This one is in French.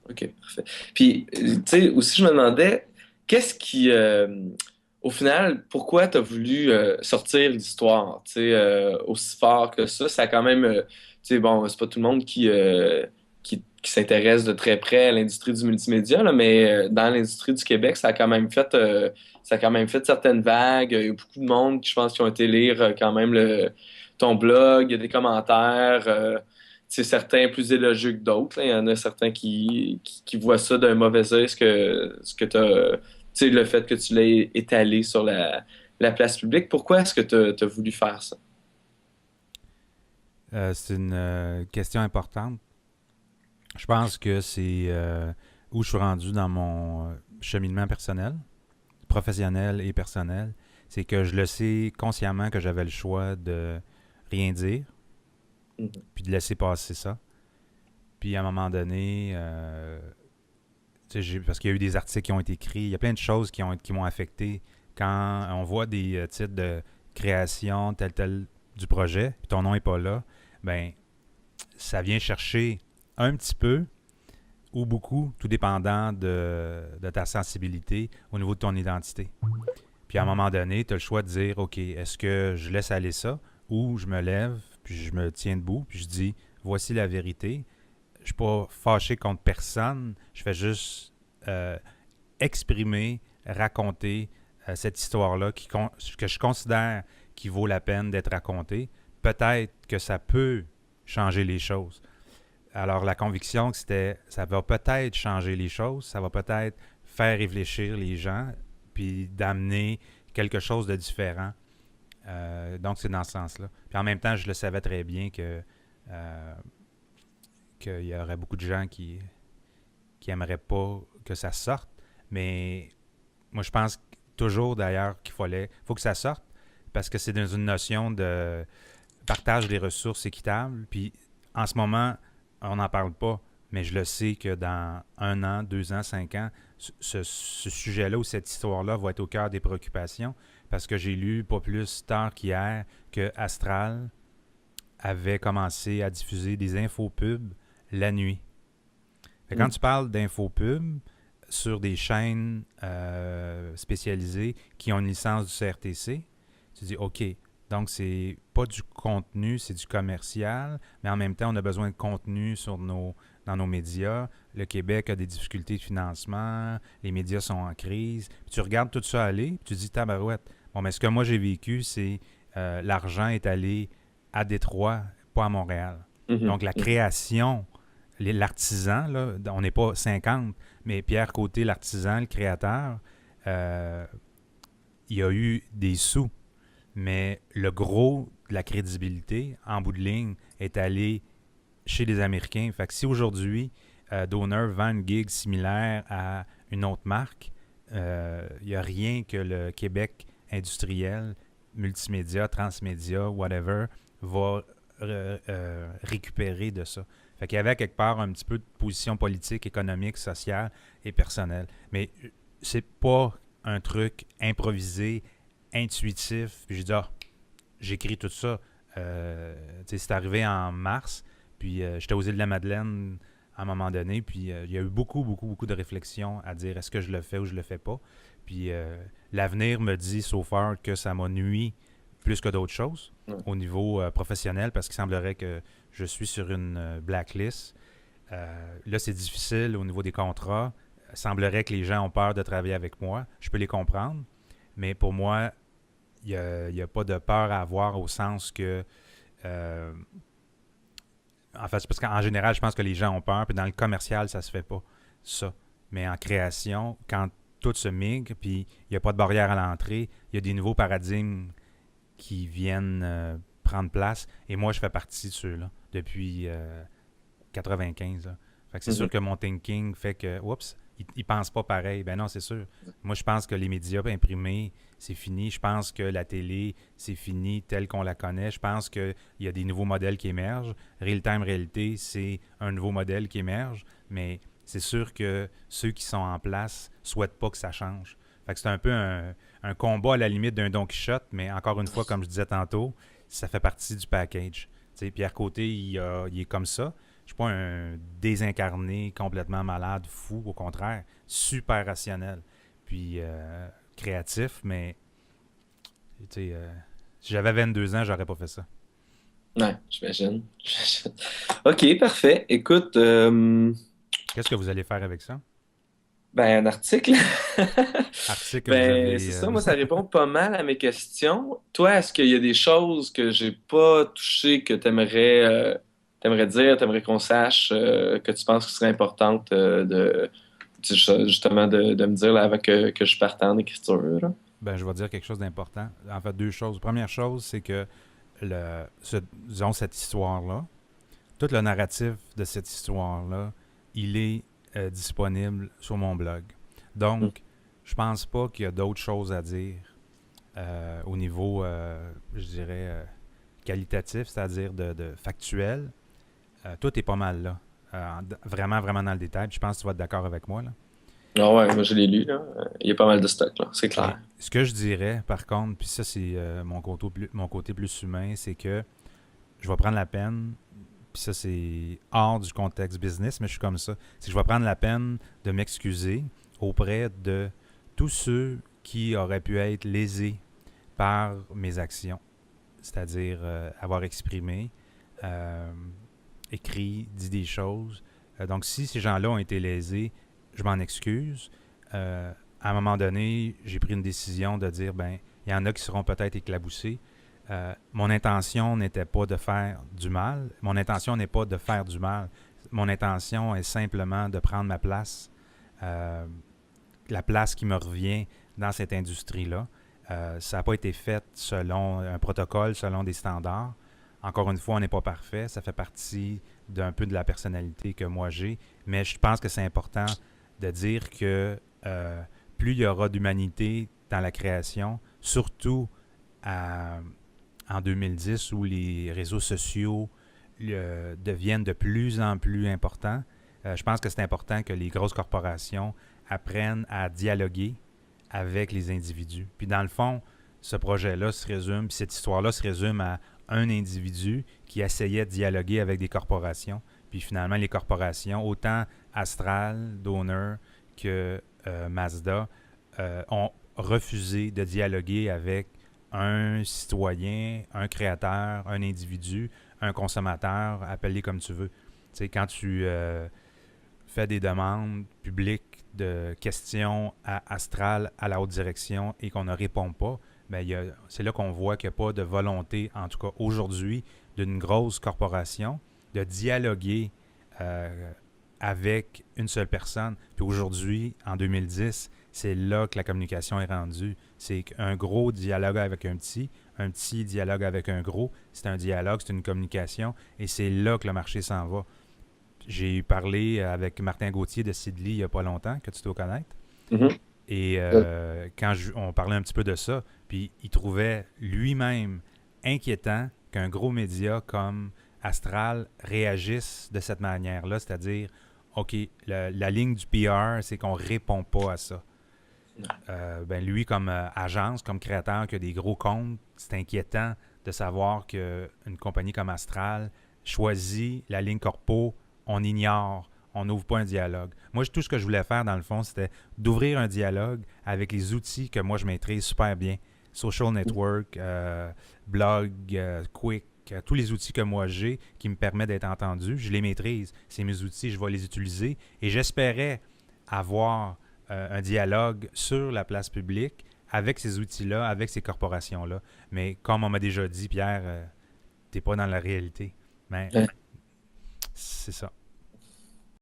OK, parfait. Puis, tu sais, aussi, je me demandais, qu'est-ce qui, au final, pourquoi tu as voulu sortir l'histoire, tu sais, aussi fort que ça? Ça a quand même, tu sais, bon, c'est pas tout le monde qui s'intéresse de très près à l'industrie du multimédia, là, mais dans l'industrie du Québec, ça a quand même fait certaines vagues. Il y a beaucoup de monde, je pense, qui ont été lire quand même ton blog, il y a des commentaires. C'est certains plus élogieux que d'autres, là. Il y en a certains qui voient ça d'un mauvais œil, ce que tu sais, le fait que tu l'aies étalé sur la place publique. Pourquoi est-ce que tu as voulu faire ça? C'est une question importante. Je pense que c'est où je suis rendu dans mon cheminement personnel, professionnel et personnel. C'est que je le sais consciemment que j'avais le choix de rien dire, Mhm. puis de laisser passer ça. Puis à un moment donné, parce qu'il y a eu des articles qui ont été écrits, il y a plein de choses qui m'ont affecté quand on voit des titres de création tel du projet, puis ton nom n'est pas là, ben ça vient chercher un petit peu ou beaucoup, tout dépendant de ta sensibilité au niveau de ton identité. Puis à un moment donné, tu as le choix de dire, OK, est-ce que je laisse aller ça ou je me lève, puis je me tiens debout, puis je dis, voici la vérité. Je ne suis pas fâché contre personne, je fais juste euh, exprimer, raconter cette histoire-là que je considère qui vaut la peine d'être racontée. Peut-être que ça peut changer les choses. Alors la conviction que c'était, ça va peut-être changer les choses, ça va peut-être faire réfléchir les gens, puis d'amener quelque chose de différent. Donc c'est dans ce sens-là. Puis en même temps, je le savais très bien euh, qu'il y aurait beaucoup de gens qui aimeraient pas que ça sorte, mais moi je pense toujours d'ailleurs faut que ça sorte parce que c'est dans une notion de partage des ressources équitable. Puis en ce moment, on n'en parle pas, mais je le sais que dans 1 an, 2 ans, 5 ans, ce sujet-là ou cette histoire-là va être au cœur des préoccupations parce que j'ai lu pas plus tard qu'hier que Astral avait commencé à diffuser des infopubs la nuit. Quand tu parles d'infopubs sur des chaînes spécialisées qui ont une licence du CRTC, tu dis OK, donc c'est pas du contenu, c'est du commercial, mais en même temps, on a besoin de contenu dans nos médias. Le Québec a des difficultés de financement, les médias sont en crise. Puis tu regardes tout ça aller, puis tu dis tabarouette. Bon, mais ce que moi j'ai vécu, c'est l'argent est allé à Détroit, pas à Montréal. Mhm. Donc la Mhm. création, l'artisan, là, on n'est pas 50, mais Pierre Côté, l'artisan, le créateur, euh, il y a eu des sous, mais le gros de la crédibilité, en bout de ligne, est allé chez les Américains. Fait que si aujourd'hui, Donor vend une gig similaire à une autre marque, il n'y a rien que le Québec industriel, multimédia, transmédia, whatever, va récupérer de ça. Fait qu'il y avait quelque part un petit peu de position politique, économique, sociale et personnelle. Mais c'est pas un truc improvisé, intuitif. Puis j'ai dit, ah, j'écris tout ça. C'est arrivé en mars. Puis j'étais aux îles de la Madeleine à un moment donné. Puis il y a eu beaucoup, beaucoup, beaucoup de réflexions à dire est-ce que je le fais ou je le fais pas. Puis l'avenir me dit, sauf que ça m'a nui plus que d'autres choses Ouais. au niveau professionnel parce qu'il semblerait que je suis sur une blacklist. Là, c'est difficile au niveau des contrats. Il semblerait que les gens ont peur de travailler avec moi. Je peux les comprendre. Mais pour moi, il y a pas de peur à avoir au sens que euh, en fait, c'est parce qu'en général, je pense que les gens ont peur, puis dans le commercial, ça se fait pas, ça. Mais en création, quand tout se migre, puis il n'y a pas de barrière à l'entrée, il y a des nouveaux paradigmes qui viennent prendre place, et moi, je fais partie de ceux-là depuis 95. Là. Fait que c'est sûr Mhm. que mon thinking fait que, oups, ils pensent pas pareil. Ben non, c'est sûr. Moi, je pense que les médias imprimés, c'est fini. Je pense que la télé, c'est fini telle qu'on la connaît. Je pense qu'il y a des nouveaux modèles qui émergent. Real-time réalité, c'est un nouveau modèle qui émerge, mais c'est sûr que ceux qui sont en place souhaitent pas que ça change. Fait que c'est un peu un combat à la limite d'un Don Quichotte, mais encore une fois, comme je disais tantôt, ça fait partie du package. T'sais, Pierre Côté, il est comme ça. Je suis pas un désincarné, complètement malade, fou, au contraire, super rationnel. Puis créatif, mais tu sais, si j'avais 22 ans, j'aurais pas fait ça. Ouais, j'imagine. J'imagine. OK, parfait. Écoute, Qu'est-ce que vous allez faire avec ça? ben, un article. Article que vous Ben, c'est avez. ça, moi, ça répond pas mal à mes questions. Toi, est-ce qu'il y a des choses que j'ai pas touchées que t'aimerais dire, t'aimerais qu'on sache, que tu penses que serait importante justement de me dire là, avant que je parte en écriture, là? Ben, je vais dire quelque chose d'important. En fait, deux choses. Première chose, c'est que disons, cette histoire-là, tout le narratif de cette histoire-là, il est disponible sur mon blog. Mm. Donc, je pense pas qu'il y a d'autres choses à dire au niveau, je dirais, qualitatif, c'est-à-dire de factuel. Tout est pas mal là. Vraiment, vraiment dans le détail. Puis je pense que tu vas être d'accord avec moi, là. Ah ouais, moi, je l'ai lu, là. Il y a pas mal de stock, là, c'est Mais clair. ce que je dirais, par contre, puis ça, c'est mon côté plus humain, c'est que je vais prendre la peine, puis ça, c'est hors du contexte business, mais je suis comme ça. C'est que je vais prendre la peine de m'excuser auprès de tous ceux qui auraient pu être lésés par mes actions, c'est-à-dire avoir exprimé, euh, écrit, dit des choses. Donc, si ces gens-là ont été lésés, je m'en excuse. À un moment donné, j'ai pris une décision de dire, ben, il y en a qui seront peut-être éclaboussés. Mon intention n'était pas de faire du mal. Mon intention n'est pas de faire du mal. Mon intention est simplement de prendre ma place, euh, la place qui me revient dans cette industrie-là. Ça n'a pas été fait selon un protocole, selon des standards. Encore une fois, on n'est pas parfait. Ça fait partie d'un peu de la personnalité que moi j'ai. Mais je pense que c'est important de dire que plus il y aura d'humanité dans la création, surtout à, en 2010 où les réseaux sociaux deviennent de plus en plus importants, je pense que c'est important que les grosses corporations apprennent à dialoguer avec les individus. Puis dans le fond, ce projet-là se résume, puis cette histoire-là se résume à un individu qui essayait de dialoguer avec des corporations. Puis finalement, les corporations, autant Astral, Donor que Mazda, ont refusé de dialoguer avec un citoyen, un créateur, un individu, un consommateur, appelé comme tu veux. Tu sais, quand tu fais des demandes publiques de questions à Astral, à la haute direction, et qu'on ne répond pas, ben, c'est là qu'on voit qu'il n'y a pas de volonté, en tout cas aujourd'hui, d'une grosse corporation de dialoguer avec une seule personne. Puis aujourd'hui, en 2010, c'est là que la communication est rendue. C'est un gros dialogue avec un petit dialogue avec un gros. C'est un dialogue, c'est une communication, et c'est là que le marché s'en va. J'ai parlé avec Martin Gauthier de Sidley il n'y a pas longtemps, que tu dois connaître. Mhm. Et on parlait un petit peu de ça, puis il trouvait lui-même inquiétant qu'un gros média comme Astral réagisse de cette manière-là, c'est-à-dire, OK, la ligne du PR, c'est qu'on répond pas à ça. Ben lui, comme agence, comme créateur qui a des gros comptes, c'est inquiétant de savoir qu'une compagnie comme Astral choisit la ligne corpo, on ignore, on n'ouvre pas un dialogue. Moi, tout ce que je voulais faire, dans le fond, c'était d'ouvrir un dialogue avec les outils que moi, je maîtrise super bien. Social Network, blog, Quick, tous les outils que moi j'ai qui me permettent d'être entendu, je les maîtrise. C'est mes outils, je vais les utiliser. Et j'espérais avoir un dialogue sur la place publique avec ces outils-là, avec ces corporations-là. Mais comme on m'a déjà dit, Pierre, t'es pas dans la réalité. Mais Ouais. c'est ça.